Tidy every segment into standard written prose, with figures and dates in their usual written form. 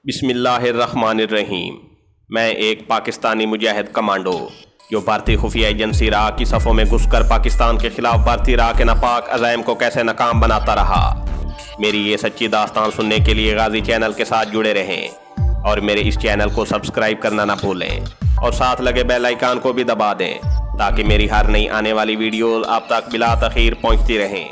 بسم اللہ الرحمن الرحیم۔ میں ایک پاکستانی مجاہد کمانڈو جو بھارتی خفیہ ایجنسی را کی صفوں میں گھس کر پاکستان کے خلاف بھارتی را کے ناپاک عزائم کو کیسے ناکام بناتا رہا۔ میری یہ سچی داستان سننے کے لیے غازی چینل کے ساتھ جڑے رہیں اور میرے اس چینل کو سبسکرائب کرنا نہ بھولیں اور ساتھ لگے بیل آئیکن کو بھی دبا دیں تاکہ میری ہر نئی آنے والی ویڈیوز آپ تک بلا تاخیر پہنچتی رہیں۔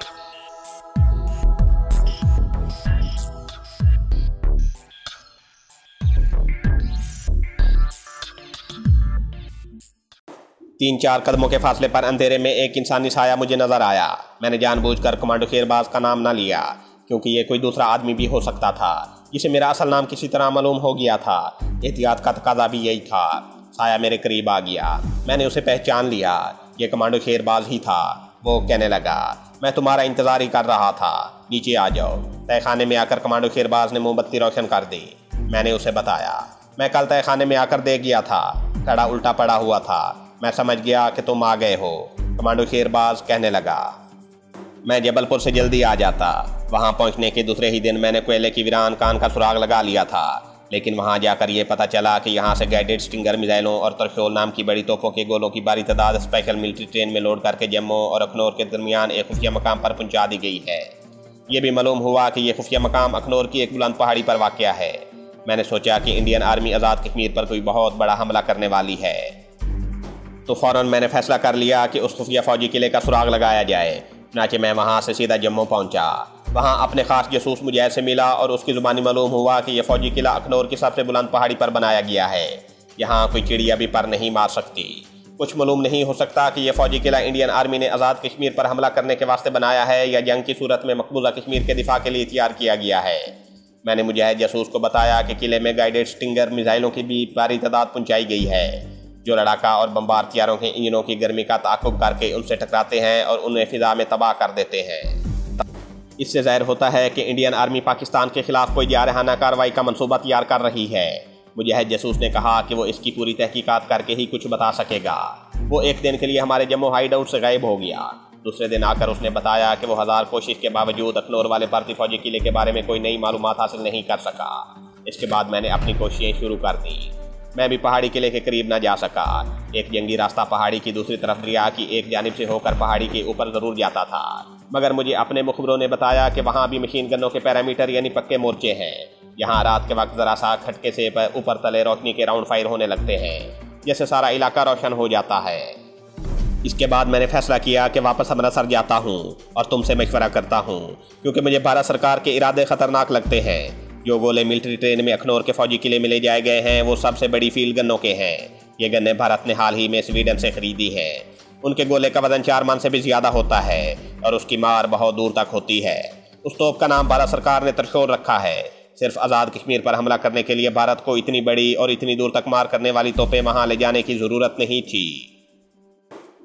3-4 قدموں کے فاصلے پر اندھیرے میں ایک انسانی سایہ مجھے نظر آیا۔ میں نے جان بوجھ کر کمانڈو خیرباز کا نام نہ لیا کیونکہ یہ کوئی دوسرا آدمی بھی ہو سکتا تھا جسے میرا اصل نام کسی طرح معلوم ہو گیا تھا۔ احتیاط کا تقاضا بھی یہی تھا۔ سایہ میرے قریب آ گیا۔ میں نے اسے پہچان لیا۔ یہ کمانڈو خیرباز ہی تھا۔ وہ کہنے لگا، میں تمہارا انتظار ہی کر رہا تھا، نیچے آ جاؤ۔ تہہ خانے میں آ کر کمانڈو خیرباز نے موم بتی روشن کر دی۔ میں نے اسے بتایا، میں کل تہہ خانے میں آ کر دیکھ گیا تھا، کھڑا الٹا پڑا ہوا تھا۔ میں سمجھ گیا کہ تم آ گئے ہو۔ کمانڈو خیرباز کہنے لگا، میں جبل پور سے جلدی آ جاتا۔ وہاں پہنچنے کے دوسرے ہی دن میں نے کوئلے کی ویران کان کا سراغ لگا لیا تھا، لیکن وہاں جا کر یہ پتہ چلا کہ یہاں سے گائیڈڈ سٹنگر میزائلوں اور ترشول نام کی بڑی توپوں کے گولوں کی بھاری تعداد اسپیشل ملٹری ٹرین میں لوڈ کر کے جموں اور اخنور کے درمیان ایک خفیہ مقام پر پہنچا دی گئی ہے۔ یہ بھی معلوم ہوا کہ یہ خفیہ مقام اخنور کی ایک بلند پہاڑی پر واقع ہے۔ میں نے سوچا کہ انڈین آرمی آزاد کشمیر پر کوئی بہت بڑا حملہ کرنے والی ہے، تو فوراً میں نے فیصلہ کر لیا کہ اس خفیہ فوجی قلعے کا سراغ لگایا جائے۔ چنانچہ میں وہاں سے سیدھا جموں پہنچا۔ وہاں اپنے خاص جاسوس مجاہد سے ملا اور اس کی زبانی معلوم ہوا کہ یہ فوجی قلعہ اخنور کی سب سے بلند پہاڑی پر بنایا گیا ہے۔ یہاں کوئی چڑیا بھی پر نہیں مار سکتی۔ کچھ معلوم نہیں ہو سکتا کہ یہ فوجی قلعہ انڈین آرمی نے آزاد کشمیر پر حملہ کرنے کے واسطے بنایا ہے یا جنگ کی صورت میں مقبوضہ کشمیر کے دفاع کے لیے تیار کیا گیا ہے۔ میں نے مجاہد جاسوس کو بتایا کہ قلعے میں گائیڈڈ سٹنگر میزائلوں کی بھی بھاری تعداد پہنچائی گئی ہے، جو لڑاکا اور بمبار طیاروں کے انجنوں کی گرمی کا تعاقب کر کے ان سے ٹکراتے ہیں اور انہیں فضا میں تباہ کر دیتے ہیں۔ اس سے ظاہر ہوتا ہے کہ انڈین آرمی پاکستان کے خلاف کوئی جارحانہ کارروائی کا منصوبہ تیار کر رہی ہے۔ مجاہد جاسوس نے کہا کہ وہ اس کی پوری تحقیقات کر کے ہی کچھ بتا سکے گا۔ وہ ایک دن کے لیے ہمارے جموں ہائیڈ آؤٹ سے غائب ہو گیا۔ دوسرے دن آ کر اس نے بتایا کہ وہ ہزار کوشش کے باوجود اخنور والے بھارتی فوجی قلعے کے بارے میں کوئی نئی معلومات حاصل نہیں کر سکا۔ اس کے بعد میں نے اپنی کوششیں شروع کر دی۔ میں بھی پہاڑی قلعے کے قریب نہ جا سکا۔ ایک جنگی راستہ پہاڑی کی دوسری طرف دریا کی ایک جانب سے ہو کر پہاڑی کے اوپر ضرور جاتا تھا، مگر مجھے اپنے مخبروں نے بتایا کہ وہاں بھی مشین گنوں کے پیرامیٹر یعنی پکے مورچے ہیں۔ یہاں رات کے وقت ذرا سا کھٹکے سے اوپر تلے روشنی کے راؤنڈ فائر ہونے لگتے ہیں، جیسے سارا علاقہ روشن ہو جاتا ہے۔ اس کے بعد میں نے فیصلہ کیا کہ واپس امرتسر جاتا ہوں اور تم سے مشورہ کرتا ہوں، کیونکہ مجھے بھارت سرکار کے ارادے خطرناک لگتے ہیں۔ جو گولے ملٹری ٹرین میں اخنور کے فوجی قلعے میں لے جائے گئے ہیں وہ سب سے بڑی فیلڈ گنوں کے ہیں۔ یہ گنیں بھارت نے حال ہی میں سویڈن سے خریدی ہیں۔ ان کے گولے کا وزن 4 من سے بھی زیادہ ہوتا ہے اور اس کی مار بہت دور تک ہوتی ہے۔ اس توپ کا نام بھارت سرکار نے ترشول رکھا ہے۔ صرف آزاد کشمیر پر حملہ کرنے کے لیے بھارت کو اتنی بڑی اور اتنی دور تک مار کرنے والی توپیں وہاں لے جانے کی ضرورت نہیں تھی۔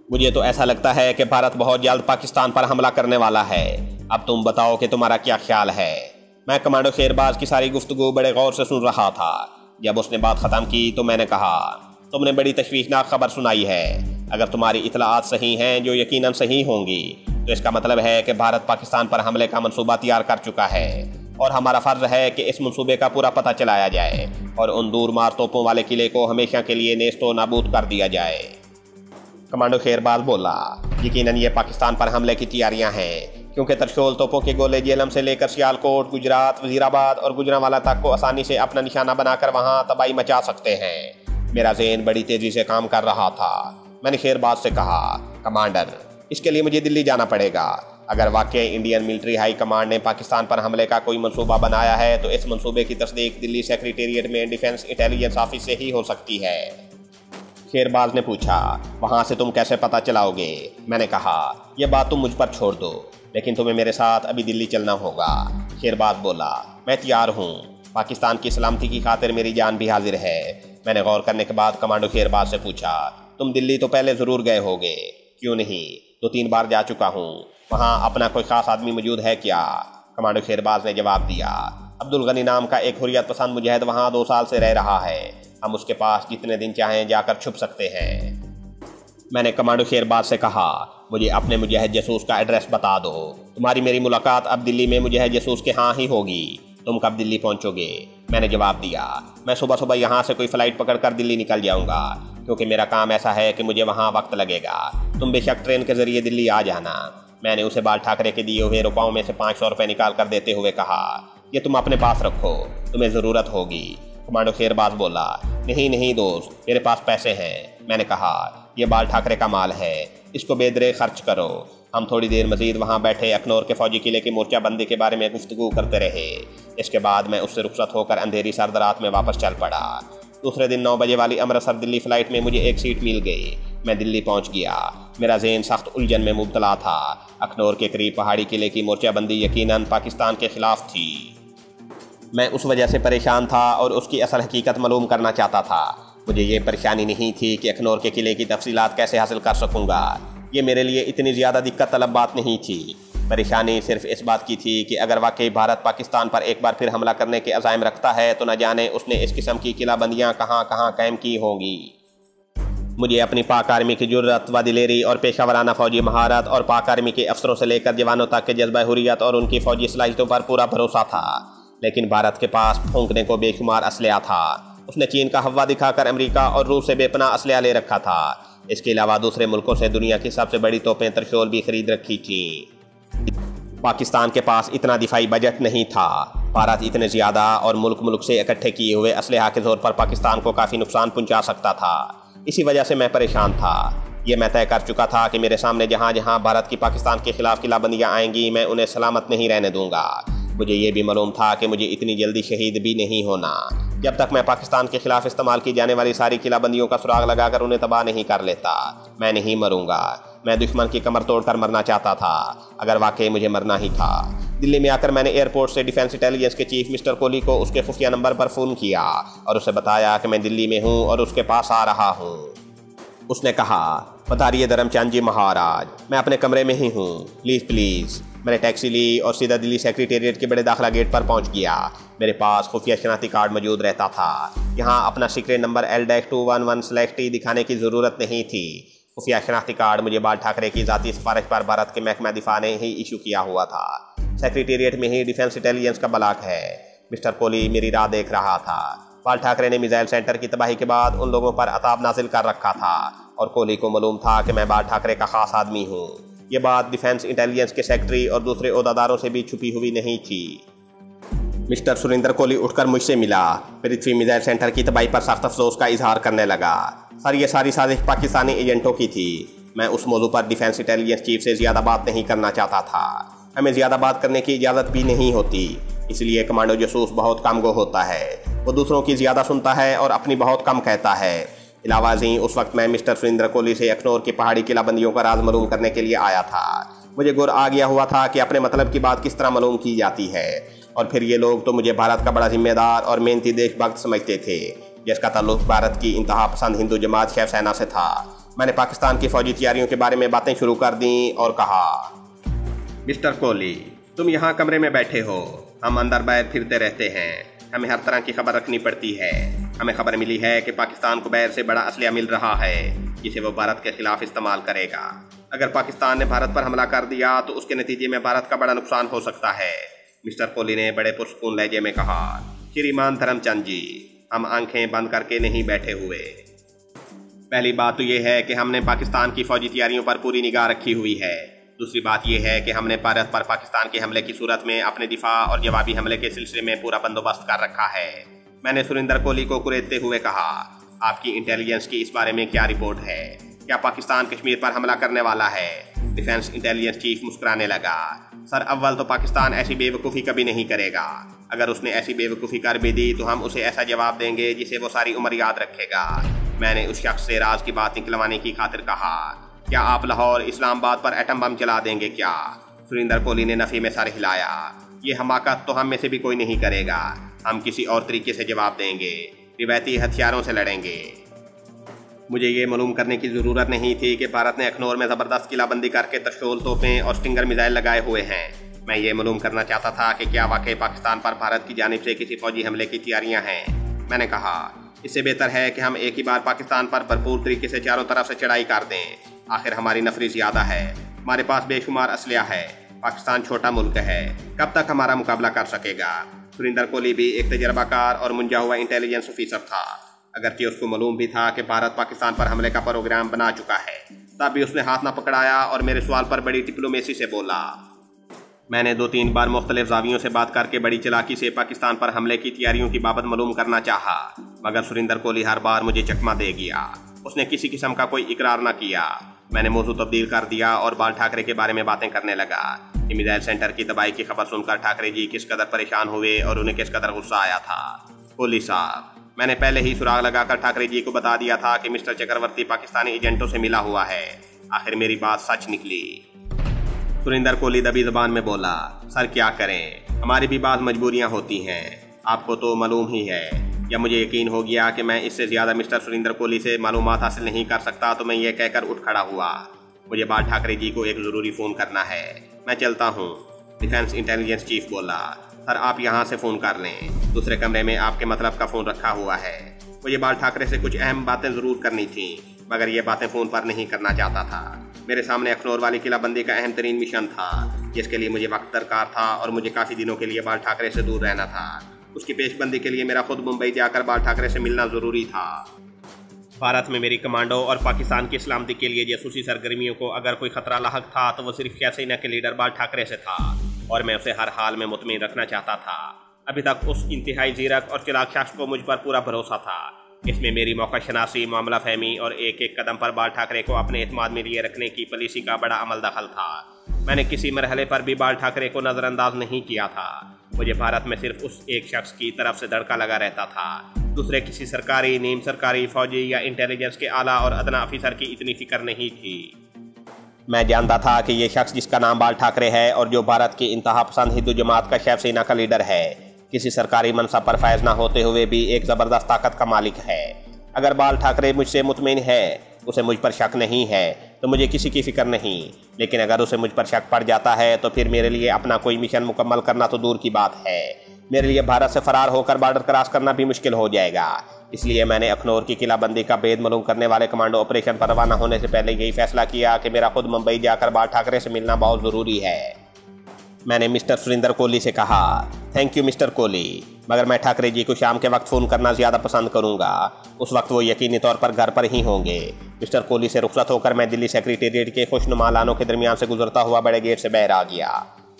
مجھے تو ایسا لگتا ہے کہ بھارت بہت جلد پاکستان پر حملہ کرنے والا ہے۔ اب تم بتاؤ کہ تمہارا کیا خیال ہے؟ میں کمانڈو خیرباز کی ساری گفتگو بڑے غور سے سن رہا تھا۔ جب اس نے بات ختم کی تو میں نے کہا، تم نے بڑی تشویشناک خبر سنائی ہے۔ اگر تمہاری اطلاعات صحیح ہیں، جو یقیناً صحیح ہوں گی، تو اس کا مطلب ہے کہ بھارت پاکستان پر حملے کا منصوبہ تیار کر چکا ہے اور ہمارا فرض ہے کہ اس منصوبے کا پورا پتہ چلایا جائے اور ان دور مار توپوں والے قلعے کو ہمیشہ کے لیے نیست و نابود کر دیا جائے۔ کمانڈو خیرباز بولا، یقیناً یہ پاکستان پر حملے کی تیاریاں ہیں، کیونکہ ترشول توپوں کے گولے جیلم سے لے کر سیالکوٹ، گجرات، وزیرآباد اور گجرانوالہ تک کو آسانی سے اپنا نشانہ بنا کر وہاں تباہی مچا سکتے ہیں۔ میرا ذہن بڑی تیزی سے کام کر رہا تھا۔ میں نے خیرباز سے کہا، کمانڈر، اس کے لیے مجھے دلی جانا پڑے گا۔ اگر واقعی انڈین ملٹری ہائی کمانڈ نے پاکستان پر حملے کا کوئی منصوبہ بنایا ہے تو اس منصوبے کی تصدیق دلی سیکریٹریٹ میں ڈیفنس انٹیلیجنس آفس سے ہی ہو سکتی ہے۔ خیرباز نے پوچھا، وہاں سے تم کیسے پتہ چلاؤ گے؟ میں نے کہا، یہ بات تم مجھ پر چھوڑ دو، لیکن تمہیں میرے ساتھ ابھی دلی چلنا ہوگا۔ خیرباز بولا، میں تیار ہوں، پاکستان کی سلامتی کی خاطر میری جان بھی حاضر ہے۔ میں نے غور کرنے کے بعد کمانڈو خیرباز سے پوچھا، تم دلی تو پہلے ضرور گئے ہوگے، کیوں نہیں؟ 2-3 بار جا چکا ہوں۔ وہاں اپنا کوئی خاص آدمی موجود ہے کیا؟ کمانڈو خیرباز نے جواب دیا، عبدالغنی نام کا ایک حریت پسند مجاہد وہاں 2 سال سے رہ رہا ہے۔ ہم اس کے پاس جتنے دن چاہیں جا کر چھپ سکتے ہیں۔ میں نے کمانڈو خیرباز سے کہا، مجھے اپنے مجاہد جاسوس کا ایڈریس بتا دو۔ تمہاری میری ملاقات اب دلی میں مجاہد جاسوس کے ہاں ہی ہوگی۔ تم کب دلی پہنچو گے؟ میں نے جواب دیا، میں صبح صبح یہاں سے کوئی فلائٹ پکڑ کر دلی نکل جاؤں گا، کیونکہ میرا کام ایسا ہے کہ مجھے وہاں وقت لگے گا۔ تم بے شک ٹرین کے ذریعے دلی آ جانا۔ میں نے اسے بال ٹھاکرے کے دیے ہوئے روپاؤں میں سے 500 روپے نکال کر دیتے ہوئے کہا، یہ تم اپنے پاس رکھو، تمہیں ضرورت ہوگی۔ کمانڈو خیرباز بولا، نہیں نہیں دوست، میرے پاس پیسے ہیں۔ میں نے کہا، یہ بال ٹھاکرے کا مال ہے، اس کو بے درے خرچ کرو۔ ہم تھوڑی دیر مزید وہاں بیٹھے اخنور کے فوجی قلعے کی مورچہ بندی کے بارے میں گفتگو کرتے رہے۔ اس کے بعد میں اس سے رخصت ہو کر اندھیری سرد رات میں واپس چل پڑا۔ دوسرے دن 9 بجے والی امرتسر دلی فلائٹ میں مجھے ایک سیٹ مل گئی۔ میں دلی پہنچ گیا۔ میرا ذہن سخت الجھن میں مبتلا تھا۔ اخنور کے قریب پہاڑی قلعے کی مورچہ بندی یقیناً پاکستان کے خلاف تھی۔ میں اس وجہ سے پریشان تھا اور اس کی اصل حقیقت معلوم کرنا چاہتا تھا۔ مجھے یہ پریشانی نہیں تھی کہ اخنور کے قلعے کی تفصیلات کیسے حاصل کر سکوں گا، یہ میرے لیے اتنی زیادہ دقت طلب بات نہیں تھی۔ پریشانی صرف اس بات کی تھی کہ اگر واقعی بھارت پاکستان پر ایک بار پھر حملہ کرنے کے عزائم رکھتا ہے تو نہ جانے اس نے اس قسم کی قلعہ بندیاں کہاں کہاں قائم کی ہوں گی۔ مجھے اپنی پاک آرمی کی جرأت و دلیری اور پیشہ ورانہ فوجی مہارت اور پاک آرمی کے افسروں سے لے کر جوانوں تک کے جذبہ حریت اور ان کی فوجی صلاحیتوں پر پورا بھروسہ تھا، لیکن بھارت کے پاس پھونکنے کو بے شمار اسلحہ تھا۔ اس نے چین کا ہوا دکھا کر امریکہ اور روس سے بے پناہ اسلحہ لے رکھا تھا۔ اس کے علاوہ دوسرے ملکوں سے دنیا کی سب سے بڑی توپیں ترشول بھی خرید رکھی تھیں۔ پاکستان کے پاس اتنا دفاعی بجٹ نہیں تھا۔ بھارت اتنے زیادہ اور ملک سے اکٹھے کیے ہوئے اسلحہ کے زور پر پاکستان کو کافی نقصان پہنچا سکتا تھا۔ اسی وجہ سے میں پریشان تھا۔ یہ میں طے کر چکا تھا کہ میرے سامنے جہاں جہاں بھارت کی پاکستان کے خلاف قلعہ بندیاں آئیں گی میں انہیں سلامت نہیں رہنے دوں گا۔ مجھے یہ بھی معلوم تھا کہ مجھے اتنی جلدی شہید بھی نہیں ہونا۔ جب تک میں پاکستان کے خلاف استعمال کی جانے والی ساری قلعہ بندیوں کا سراغ لگا کر انہیں تباہ نہیں کر لیتا، میں نہیں مروں گا۔ میں دشمن کی کمر توڑ کر مرنا چاہتا تھا، اگر واقعی مجھے مرنا ہی تھا۔ دلی میں آ کر میں نے ایئرپورٹ سے ڈیفنس انٹیلیجنس کے چیف مسٹر کوہلی کو اس کے خفیہ نمبر پر فون کیا اور اسے بتایا کہ میں دلی میں ہوں اور اس کے پاس آ رہا ہوں۔ اس نے کہا، بتائیے دھرم چند جی مہاراج، میں اپنے کمرے میں ہی ہوں، پلیز۔ میں نے ٹیکسی لی اور سیدھا دلی سیکریٹریٹ کے بڑے داخلہ گیٹ پر پہنچ گیا۔ میرے پاس خفیہ شناختی کارڈ موجود رہتا تھا۔ یہاں اپنا سیکرٹ نمبر L-211/T دکھانے کی ضرورت نہیں تھی۔ خفیہ شناختی کارڈ مجھے بال ٹھاکرے کی ذاتی سفارش پر بھارت کے محکمہ دفاع نے ہی ایشو کیا ہوا تھا۔ سیکریٹریٹ میں ہی ڈیفنس انٹیلیجنس کا بلاک ہے۔ مسٹر کوہلی میری راہ دیکھ رہا تھا۔ بال ٹھاکرے نے میزائل سینٹر کی تباہی کے بعد ان لوگوں پر عذاب نازل کر رکھا تھا اور کوہلی کو معلوم تھا کہ میں بال ٹھاکرے کا خاص آدمی ہوں۔ یہ بات ڈیفنس انٹیلیجنس کے سیکرٹری اور دوسرے عہدیداروں سے بھی چھپی ہوئی نہیں تھی۔ مسٹر سریندر کوہلی اٹھ کر مجھ سے ملا، پرتھوی میزائل سینٹر کی تباہی پر سخت افسوس کا اظہار کرنے لگا۔ سر، یہ ساری سازش پاکستانی ایجنٹوں کی تھی۔ میں اس موضوع پر ڈیفنس انٹیلیجنس چیف سے زیادہ بات نہیں کرنا چاہتا تھا۔ ہمیں زیادہ بات کرنے کی اجازت بھی نہیں ہوتی، اس لیے کمانڈو جاسوس بہت کم گو ہوتا ہے۔ وہ دوسروں کی زیادہ سنتا ہے اور اپنی بہت کم کہتا ہے۔ علاوہ ازیں اس وقت میں مسٹر سریندر کوہلی سے اخنور کی پہاڑی قلعہ بندیوں کا راز معلوم کرنے کے لیے آیا تھا۔ مجھے گر آ گیا ہوا تھا کہ اپنے مطلب کی بات کس طرح معلوم کی جاتی ہے، اور پھر یہ لوگ تو مجھے بھارت کا بڑا ذمہ دار اور محنتی دیش بھکت سمجھتے تھے، جس کا تعلق بھارت کی انتہا پسند ہندو جماعت شیو سینا سے تھا۔ میں نے پاکستان کی فوجی تیاریوں کے بارے میں باتیں شروع کر دیں اور کہا، مسٹر کوہلی، تم یہاں کمرے میں بیٹھے ہو، ہم اندر باہر پھرتے رہتے ہیں، ہمیں ہر طرح کی خبر رکھنی پڑتی ہے۔ ہمیں خبر ملی ہے کہ پاکستان کو باہر سے بڑا اسلحہ مل رہا ہے جسے وہ بھارت کے خلاف استعمال کرے گا۔ اگر پاکستان نے بھارت پر حملہ کر دیا تو اس کے نتیجے میں بھارت کا بڑا نقصان ہو سکتا ہے۔ مسٹر کوہلی نے بڑے پرسکون لہجے میں کہا، شریمان دھرم چند جی، ہم آنکھیں بند کر کے نہیں بیٹھے ہوئے۔ پہلی بات تو یہ ہے کہ ہم نے پاکستان کی فوجی تیاریوں پر پوری نگاہ رکھی ہوئی ہے۔ دوسری بات یہ ہے کہ ہم نے بھارت پر پاکستان کے حملے کی صورت میں اپنے دفاع اور جوابی حملے کے سلسلے میں پورا بندوبست کر رکھا ہے۔ میں نے سریندر کوہلی کو کریدتے ہوئے کہا، آپ کی انٹیلیجنس کی اس بارے میں کیا رپورٹ ہے؟ کیا پاکستان کشمیر پر حملہ کرنے والا ہے؟ ڈیفنس انٹیلیجنس چیف مسکرانے لگا۔ سر، اول تو پاکستان ایسی بے وقوفی کبھی نہیں کرے گا۔ اگر اس نے ایسی بے وقوفی کر بھی دی تو ہم اسے ایسا جواب دیں گے جسے وہ ساری عمر یاد رکھے گا۔ میں نے اس شخص سے راز کی بات نکلوانے کی خاطر کہا، کیا آپ لاہور اسلام آباد پر ایٹم بم چلا دیں گے کیا؟ سریندر کوہلی نے نفی میں سر ہلایا۔ یہ حماقت تو ہم میں سے بھی کوئی نہیں کرے گا۔ ہم کسی اور طریقے سے جواب دیں گے، روایتی ہتھیاروں سے لڑیں گے۔ مجھے یہ معلوم کرنے کی ضرورت نہیں تھی کہ بھارت نے اخنور میں زبردست قلعہ بندی کر کے ترشول توپیں اور سٹنگر میزائل لگائے ہوئے ہیں۔ میں یہ معلوم کرنا چاہتا تھا کہ کیا واقعی پاکستان پر بھارت کی جانب سے کسی فوجی حملے کی تیاریاں ہیں۔ میں نے کہا، اس سے بہتر ہے کہ ہم ایک ہی بار پاکستان پر بھرپور طریقے سے چاروں طرف سے چڑھائی کر دیں۔ آخر ہماری نفری زیادہ ہے، ہمارے پاس بے شمار اسلحہ ہے، پاکستان چھوٹا ملک ہے، کب تک ہمارا مقابلہ کر سکے گا؟ سریندر کوہلی بھی ایک تجربہ کار اور منجا ہوا انٹیلیجنس آفیسر تھا۔ اگرچہ اس کو معلوم بھی تھا کہ بھارت پاکستان پر حملے کا پروگرام بنا چکا ہے، تب بھی اس نے ہاتھ نہ پکڑایا اور میرے سوال پر بڑی ڈپلومیسی سے بولا۔ میں نے 2-3 بار مختلف زاویوں سے بات کر کے بڑی چلاکی سے پاکستان پر حملے کی تیاریوں کی بابت معلوم کرنا چاہا، مگر سریندر کوہلی ہر بار مجھے چکمہ دے گیا۔ اس نے کسی قسم کا کوئی اقرار نہ کیا۔ میں نے موضوع تبدیل کر دیا اور بال ٹھاکرے کے بارے میں باتیں کرنے لگا کہ میزائل سینٹر کی تباہی کی خبر سن کر ٹھاکرے جی کس قدر پریشان ہوئے اور انہیں کس قدر غصہ آیا تھا۔ کوہلی صاحب، میں نے پہلے ہی سراغ لگا کر ٹھاکرے جی کو بتا دیا تھا کہ مسٹر چکرورتی پاکستانی ایجنٹوں سے ملا ہوا ہے۔ آخر میری بات سچ نکلی۔ سریندر کوہلی دبی زبان میں بولا، سر کیا کریں، ہماری بھی بعض مجبوریاں ہوتی ہیں، آپ کو تو معلوم ہی ہے۔ یا مجھے یقین ہو گیا کہ میں اس سے زیادہ مسٹر سریندر کوہلی سے معلومات حاصل نہیں کر سکتا تو میں یہ کہہ کر اٹھ کھڑا ہوا، مجھے بال ٹھاکرے جی کو ایک ضروری فون کرنا ہے، میں چلتا ہوں۔ ڈیفنس انٹیلیجنس چیف بولا، سر آپ یہاں سے فون کر لیں، دوسرے کمرے میں آپ کے مطلب کا فون رکھا ہوا ہے۔ مجھے بال ٹھاکرے سے کچھ اہم باتیں ضرور کرنی تھیں، مگر یہ باتیں فون پر نہیں کرنا چاہتا تھا۔ میرے سامنے اخنور والی قلعہ بندی کا اہم ترین مشن تھا، جس کے لیے مجھے وقت درکار تھا اور مجھے کافی دنوں کے لیے بال ٹھاکرے سے دور رہنا تھا۔ اس کی پیش بندی کے لیے میرا خود ممبئی جا کر بال ٹھاکرے سے ملنا ضروری تھا۔ بھارت میں میری کمانڈو اور پاکستان کی سلامتی کے لیے جاسوسی سرگرمیوں کو اگر کوئی خطرہ لاحق تھا تو وہ صرف شیو سینا کے لیڈر بال ٹھاکرے سے تھا، اور میں اسے ہر حال میں مطمئن رکھنا چاہتا تھا۔ ابھی تک اس انتہائی زیرک اور چلاک شخص کو مجھ پر پورا بھروسہ تھا۔ اس میں میری موقع شناسی، معاملہ فہمی اور ایک ایک قدم پر بال ٹھاکرے کو اپنے اعتماد میں لیے رکھنے کی پالیسی کا بڑا عمل دخل تھا۔ میں نے کسی مرحلے پر بھی بال ٹھاکرے کو نظر انداز نہیں کیا تھا۔ مجھے بھارت میں صرف اس ایک شخص کی طرف سے دھڑکا لگا رہتا تھا، دوسرے کسی سرکاری، نیم سرکاری، فوجی یا انٹیلیجنس کے اعلیٰ اور ادنا افیسر کی اتنی فکر نہیں تھی۔ میں جانتا تھا کہ یہ شخص جس کا نام بال ٹھاکرے ہے اور جو بھارت کی انتہا پسند ہندو جماعت کا شیو سینا کا لیڈر ہے، کسی سرکاری منصب پر فائز نہ ہوتے ہوئے بھی ایک زبردست طاقت کا مالک ہے۔ اگر بال ٹھاکرے مجھ سے مطمئن ہے، اسے مجھ پر شک نہیں ہے، تو مجھے کسی کی فکر نہیں، لیکن اگر اسے مجھ پر شک پڑ جاتا ہے تو پھر میرے لیے اپنا کوئی مشن مکمل کرنا تو دور کی بات ہے، میرے لیے بھارت سے فرار ہو کر بارڈر کراس کرنا بھی مشکل ہو جائے گا۔ اس لیے میں نے اخنور کی قلعہ بندی کا بید معلوم کرنے والے کمانڈو آپریشن پر روانہ ہونے سے پہلے یہی فیصلہ کیا کہ میرا خود ممبئی جا کر بال ٹھاکرے سے ملنا بہت ضروری ہے۔ میں نے مسٹر سریندر کوہلی سے کہا، تھینک یو مسٹر کوہلی، مگر میں ٹھاکرے جی کو شام کے وقت فون کرنا زیادہ پسند کروں گا، اس وقت وہ یقینی طور پر گھر پر ہی ہوں گے۔ مسٹر کوہلی سے رخصت ہو کر میں دلی سیکریٹریٹ کے خوشنما لانوں کے درمیان سے گزرتا ہوا بڑے گیٹ سے باہر آ گیا۔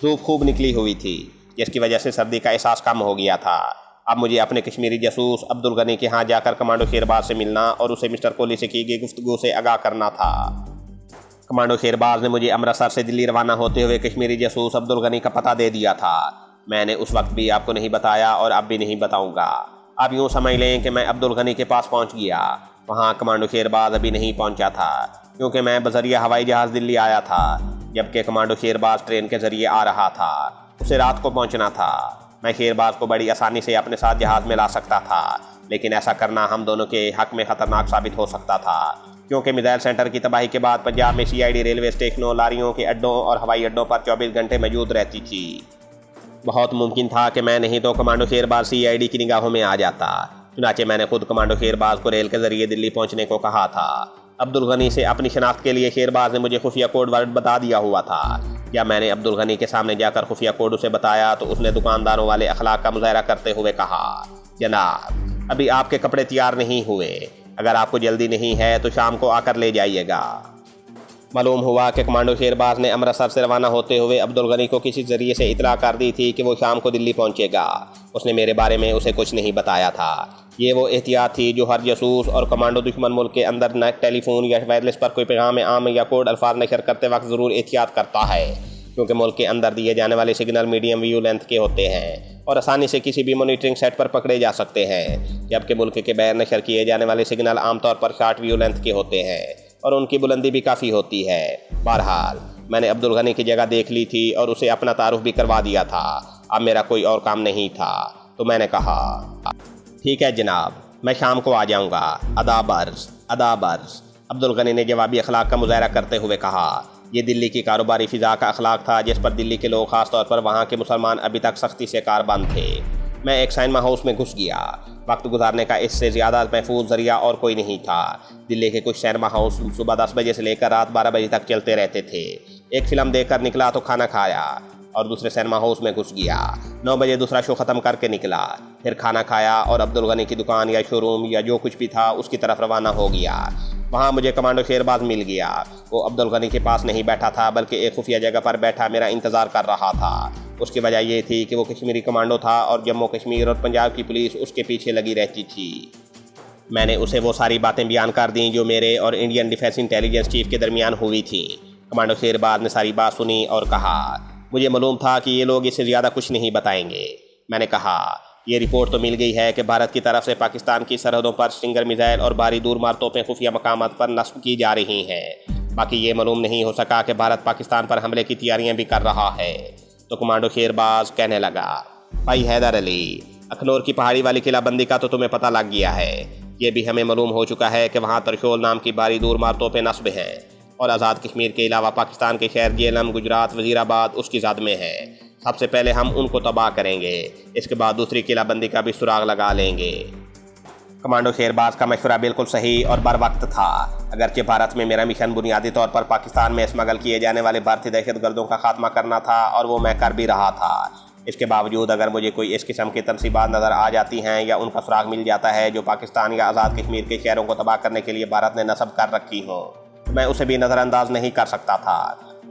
دھوپ خوب نکلی ہوئی تھی، جس کی وجہ سے سردی کا احساس کم ہو گیا تھا۔ اب مجھے اپنے کشمیری جاسوس عبدالغنی کے ہاں جا کر کمانڈو شیرباز سے ملنا اور اسے مسٹر کوہلی سے کی گئی گفتگو سے آگاہ کرنا تھا۔ کمانڈو شیرباز نے مجھے امرتسر سے دلی روانہ ہوتے ہوئے کشمیری جاسوس عبدالغنی کا پتہ دے دیا تھا۔ میں نے اس وقت بھی آپ کو نہیں بتایا اور اب بھی نہیں بتاؤں گا۔ آپ یوں سمجھ لیں کہ میں عبدالغنی کے پاس پہنچ گیا، وہاں کمانڈو شیرباز ابھی نہیں پہنچا تھا، کیونکہ میں بذریعہ ہوائی جہاز دلی آیا تھا، جبکہ کمانڈو شیرباز ٹرین کے ذریعے آ رہا تھا۔ اسے رات کو پہنچنا تھا۔ میں شیرباز کو بڑی آسانی سے اپنے ساتھ جہاز میں لا سکتا تھا، لیکن ایسا کرنا ہم دونوں کے حق میں خطرناک ثابت ہو سکتا تھا، کیونکہ میزائل سینٹر کی تباہی کے بعد پنجاب میں CID ریلوے اسٹیشنوں، لاریوں کے اڈوں اور ہوائی اڈوں پر 24 گھنٹے موجود رہتی تھی۔ بہت ممکن تھا کہ میں نہیں تو کمانڈو شیرباز CID کی نگاہوں میں آ جاتا۔ چنانچہ میں نے خود کمانڈو شیرباز کو ریل کے ذریعے دلی پہنچنے کو کہا تھا۔ عبدالغنی سے اپنی شناخت کے لیے شیرباز نے مجھے خفیہ کوڈ ورڈ بتا دیا ہوا تھا۔ جب میں نے عبدالغنی کے سامنے جا کر خفیہ کوڈ اسے بتایا تو اس نے دکانداروں والے اخلاق کا مظاہرہ کرتے ہوئے کہا، جناب ابھی آپ کے کپڑے تیار نہیں ہوئے، اگر آپ کو جلدی نہیں ہے تو شام کو آ کر لے جائیے گا۔ معلوم ہوا کہ کمانڈو شیرباز نے امرتسر سے روانہ ہوتے ہوئے عبدالغنی کو کسی ذریعے سے اطلاع کر دی تھی کہ وہ شام کو دلی پہنچے گا۔ اس نے میرے بارے میں اسے کچھ نہیں بتایا تھا۔ یہ وہ احتیاط تھی جو ہر جاسوس اور کمانڈو دشمن ملک کے اندر نہ ٹیلی فون یا وائرلیس پر کوئی پیغام عام یا کوڈ الفاظ نشر کرتے وقت ضرور احتیاط کرتا ہے، کیونکہ ملک کے اندر دیے جانے والے سگنل میڈیم ویو لینتھ کے ہوتے ہیں اور آسانی سے کسی بھی مانیٹرنگ سیٹ پر پکڑے جا سکتے ہیں، جبکہ ملک کے باہر نشر کیے جانے والے سگنل عام طور پر شارٹ ویو لینتھ کے ہوتے ہیں اور ان کی بلندی بھی کافی ہوتی ہے۔ بہرحال میں نے عبدالغنی کی جگہ دیکھ لی تھی اور اسے اپنا تعارف بھی کروا دیا تھا۔ اب میرا کوئی اور کام نہیں تھا، تو میں نے کہا، ٹھیک ہے جناب، میں شام کو آ جاؤں گا، آداب عرض۔ آداب عرض، عبدالغنی نے جوابی اخلاق کا مظاہرہ کرتے ہوئے کہا۔ یہ دلی کی کاروباری فضا کا اخلاق تھا جس پر دلی کے لوگ، خاص طور پر وہاں کے مسلمان، ابھی تک سختی سے کاربند تھے۔ میں ایک سینما ہاؤس میں گھس گیا۔ وقت گزارنے کا اس سے زیادہ محفوظ ذریعہ اور کوئی نہیں تھا۔ دلی کے کچھ سینما ہاؤس صبح 10 بجے سے لے کر رات 12 بجے تک چلتے رہتے تھے۔ ایک فلم دیکھ کر نکلا تو کھانا کھایا۔ اور دوسرے سینما ہاؤس میں گھس گیا۔ 9 بجے دوسرا شو ختم کر کے نکلا، پھر کھانا کھایا اور عبدالغنی کی دکان یا شو روم یا جو کچھ بھی تھا اس کی طرف روانہ ہو گیا۔ وہاں مجھے کمانڈو شیرباز مل گیا۔ وہ عبدالغنی کے پاس نہیں بیٹھا تھا بلکہ ایک خفیہ جگہ پر بیٹھا میرا انتظار کر رہا تھا۔ اس کی وجہ یہ تھی کہ وہ کشمیری کمانڈو تھا اور جموں کشمیر اور پنجاب کی پولیس اس کے پیچھے لگی رہتی تھی۔ میں نے اسے وہ ساری باتیں بیان کر دیں جو میرے اور انڈین ڈیفینس انٹیلیجنس چیف کے درمیان ہوئی تھیں۔ کمانڈو شیرباز نے ساری بات سنی اور کہا، مجھے معلوم تھا کہ یہ لوگ اس سے زیادہ کچھ نہیں بتائیں گے۔ میں نے کہا، یہ رپورٹ تو مل گئی ہے کہ بھارت کی طرف سے پاکستان کی سرحدوں پر سٹنگر میزائل اور بھاری دور مار توپیں خفیہ مقامات پر نصب کی جا رہی ہیں۔ باقی یہ معلوم نہیں ہو سکا کہ بھارت پاکستان پر حملے کی تیاریاں بھی کر رہا ہے۔ تو کمانڈو شیرباز کہنے لگا، بھائی حیدر علی، اخنور کی پہاڑی والی قلعہ بندی کا تو تمہیں پتہ لگ گیا ہے۔ یہ بھی ہمیں معلوم ہو چکا ہے کہ وہاں ترشول نام کی بھاری دور مار توپیں نصب ہیں اور آزاد کشمیر کے علاوہ پاکستان کے شہر جیلم، گجرات، وزیر آباد اس کی زد میں ہیں۔ سب سے پہلے ہم ان کو تباہ کریں گے، اس کے بعد دوسری قلعہ بندی کا بھی سراغ لگا لیں گے۔ کمانڈو شیرباز کا مشورہ بالکل صحیح اور بر وقت تھا۔ اگرچہ بھارت میں میرا مشن بنیادی طور پر پاکستان میں اسمگل کیے جانے والے بھارتی دہشت گردوں کا خاتمہ کرنا تھا اور وہ میں کر بھی رہا تھا۔ اس کے باوجود اگر مجھے کوئی اس قسم کی تنصیبات نظر آ جاتی ہیں یا ان کا سراغ مل جاتا ہے جو پاکستان یا آزاد کشمیر کے شہروں کو تباہ کرنے کے لیے بھارت نے نصب کر رکھی ہو، تو میں اسے بھی نظر انداز نہیں کر سکتا تھا۔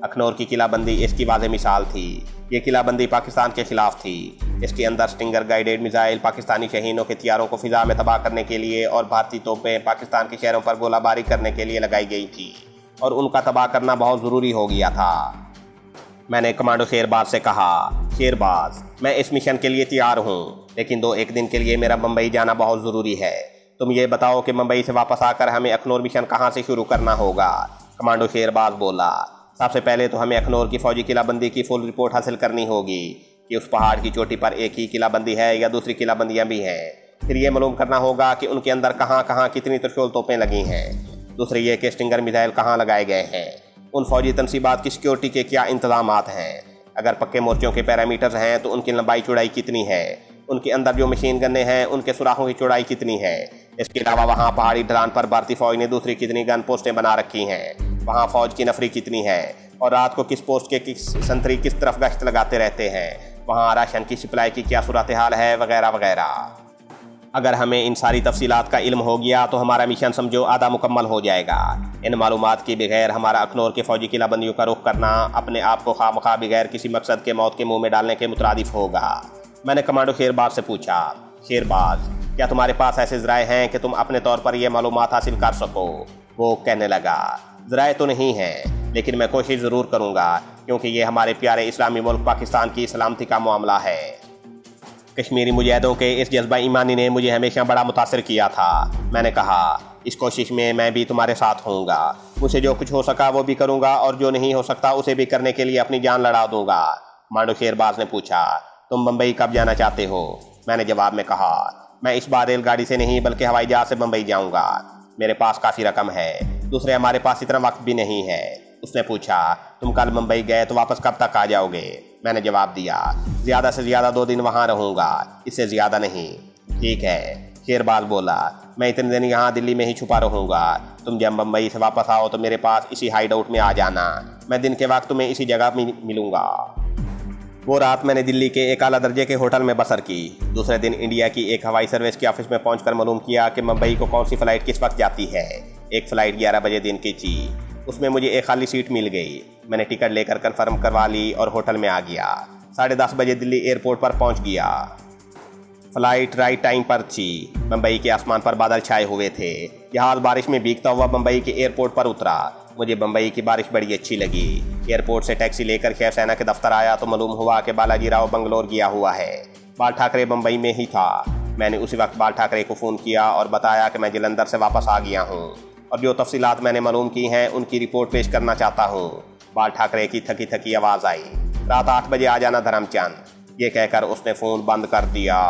اخنور کی قلعہ بندی اس کی واضح مثال تھی۔ یہ قلعہ بندی پاکستان کے خلاف تھی۔ اس کے اندر سٹنگر گائیڈڈ میزائل پاکستانی شاہینوں کے ہتھیاروں کو فضا میں تباہ کرنے کے لیے اور بھارتی توپیں پاکستان کے شہروں پر گولہ باری کرنے کے لیے لگائی گئی تھی اور ان کا تباہ کرنا بہت ضروری ہو گیا تھا۔ میں نے کمانڈو شیرباز سے کہا، شیرباز، میں اس مشن کے لیے تیار ہوں، لیکن 2-1 دن کے لیے میرا ممبئی جانا بہت ضروری ہے۔ تم یہ بتاؤ کہ ممبئی سے واپس آ کر ہمیں اخنور مشن کہاں سے شروع کرنا ہوگا؟ کمانڈو شیرباز بولا، سب سے پہلے تو ہمیں اخنور کی فوجی قلعہ بندی کی فل رپورٹ حاصل کرنی ہوگی کہ اس پہاڑ کی چوٹی پر ایک ہی قلعہ بندی ہے یا دوسری قلعہ بندیاں بھی ہیں۔ پھر یہ معلوم کرنا ہوگا کہ ان کے اندر کہاں کہاں کتنی ترشول توپیں لگی ہیں۔ دوسری یہ کہ سٹنگر میزائل کہاں لگائے گئے ہیں۔ ان فوجی تنصیبات کی سیکیورٹی کے کیا انتظامات ہیں۔ اگر پکے مورچوں کے پیرامیٹرز ہیں تو ان کی لمبائی چوڑائی کتنی ہے۔ ان کے اندر جو مشین گنیں ہیں ان کے سوراخوں کی چوڑائی کتنی ہے۔ اس کے علاوہ وہاں پہاڑی ڈھلان پر بھارتی فوج نے دوسری کتنی گن پوسٹیں بنا رکھی ہیں۔ وہاں فوج کی نفری کتنی ہے اور رات کو کس پوسٹ کے کس سنتری کس طرف گشت لگاتے رہتے ہیں۔ وہاں راشن کی سپلائی کی کیا صورتحال ہے، وغیرہ وغیرہ۔ اگر ہمیں ان ساری تفصیلات کا علم ہو گیا تو ہمارا مشن سمجھو آدھا مکمل ہو جائے گا۔ ان معلومات کے بغیر ہمارا اخنور کے فوجی قلعہ بندیوں کا رخ کرنا اپنے آپ کو خواہ مخواہ بغیر کسی مقصد کے موت کے منہ میں ڈالنے کے مترادف ہوگا۔ میں نے کمانڈو شیرباز سے پوچھا، شیرباز، کیا تمہارے پاس ایسے ذرائع ہیں کہ تم اپنے طور پر یہ معلومات حاصل کر سکو؟ وہ کہنے لگا، ذرائع تو نہیں ہیں، لیکن میں کوشش ضرور کروں گا کیونکہ یہ ہمارے پیارے اسلامی ملک پاکستان کی سلامتی کا معاملہ ہے۔ کشمیری مجاہدوں کے اس جذبہ ایمانی نے مجھے ہمیشہ بڑا متاثر کیا تھا۔ میں نے کہا، اس کوشش میں بھی تمہارے ساتھ ہوں گا۔ مجھ سے جو کچھ ہو سکا وہ بھی کروں گا اور جو نہیں ہو سکتا اسے بھی کرنے کے لیے اپنی جان لڑا دوں گا۔ کمانڈو شیرباز نے پوچھا، تم بمبئی کب جانا چاہتے ہو؟ میں نے جواب میں کہا، میں اس بار ریل گاڑی سے نہیں بلکہ ہوائی جہاز سے بمبئی جاؤں گا۔ میرے پاس کافی رقم ہے، دوسرے ہمارے پاس اتنا وقت بھی نہیں ہے۔ اس نے پوچھا، تم کل ممبئی گئے تو واپس کب تک آ جاؤ گے؟ میں نے جواب دیا، زیادہ سے زیادہ 2 دن وہاں رہوں گا، اس سے زیادہ نہیں۔ ٹھیک ہے، شیرباز بولا، میں اتنے دن یہاں دلی میں ہی چھپا رہوں گا۔ تم جب ممبئی سے واپس آؤ تو میرے پاس اسی ہائیڈ آؤٹ میں آ جانا، میں دن کے وقت تمہیں اسی جگہ میں ملوں گا۔ وہ رات میں نے دلی کے ایک اعلیٰ درجے کے ہوٹل میں بسر کی۔ دوسرے دن انڈیا کی ایک ہوائی سروس کے آفس میں پہنچ کر معلوم کیا کہ ممبئی کو کون سی فلائٹ کس وقت جاتی ہے۔ ایک فلائٹ 11 بجے دن کی تھی، اس میں مجھے ایک خالی سیٹ مل گئی۔ میں نے ٹکٹ لے کر کنفرم کروا لی اور ہوٹل میں آ گیا۔ 10:30 بجے دلی ایئرپورٹ پر پہنچ گیا۔ فلائٹ رائٹ ٹائم پر تھی۔ ممبئی کے آسمان پر بادل چھائے ہوئے تھے۔ جہاز بارش میں بھیگتا ہوا ممبئی کے ایئرپورٹ پر اترا۔ مجھے بمبئی کی بارش بڑی اچھی لگی۔ ایئرپورٹ سے ٹیکسی لے کر شیو سینا کے دفتر آیا تو معلوم ہوا کہ بالاجی راؤ بنگلور گیا ہوا ہے۔ بال ٹھاکرے بمبئی میں ہی تھا۔ میں نے اسی وقت بال ٹھاکرے کو فون کیا اور بتایا کہ میں جلندھر سے واپس آ گیا ہوں اور جو تفصیلات میں نے معلوم کی ہیں ان کی رپورٹ پیش کرنا چاہتا ہوں۔ بال ٹھاکرے کی تھکی تھکی آواز آئی، رات 8 بجے آ جانا دھرم چند۔ یہ کہہ کر اس نے فون بند کر دیا۔